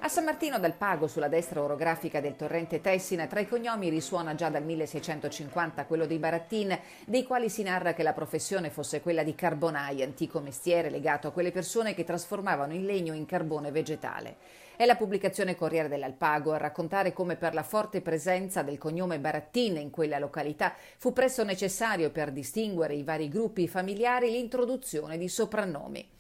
A San Martino dal Pago, sulla destra orografica del torrente Tessina, tra i cognomi risuona già dal 1650 quello dei Barattin, dei quali si narra che la professione fosse quella di carbonai, antico mestiere legato a quelle persone che trasformavano il legno in carbone vegetale. È la pubblicazione Corriere dell'Alpago a raccontare come per la forte presenza del cognome Barattin in quella località fu presto necessario, per distinguere i vari gruppi familiari, l'introduzione di soprannomi.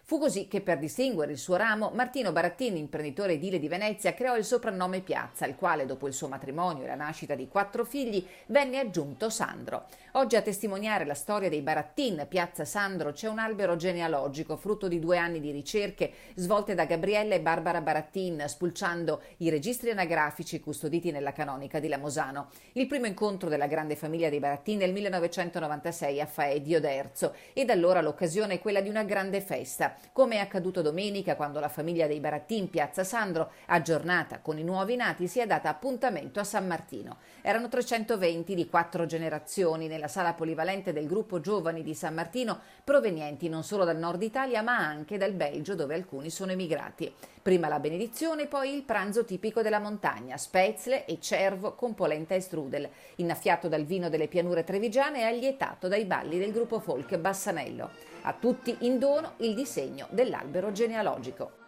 Fu così che, per distinguere il suo ramo, Martino Barattin, imprenditore edile di Venezia, creò il soprannome Piazza, al quale, dopo il suo matrimonio e la nascita di 4 figli, venne aggiunto Sandro. Oggi, a testimoniare la storia dei Barattin, Piazza Sandro, c'è un albero genealogico frutto di 2 anni di ricerche svolte da Gabriella e Barbara Barattin, spulciando i registri anagrafici custoditi nella canonica di Lamosano. Il primo incontro della grande famiglia dei Barattin nel 1996 a Faedio d'Erzo, e da allora l'occasione è quella di una grande festa, come è accaduto domenica, quando la famiglia dei Barattin, Piazza Sandro, aggiornata con i nuovi nati, si è data appuntamento a San Martino. Erano 320 di 4 generazioni nella sala polivalente del gruppo Giovani di San Martino, provenienti non solo dal nord Italia ma anche dal Belgio, dove alcuni sono emigrati. Prima la benedizione, poi il pranzo tipico della montagna, spezzle e cervo con polenta e strudel, innaffiato dal vino delle pianure trevigiane e allietato dai balli del gruppo folk Bassanello. A tutti in dono il disegno dell'albero genealogico.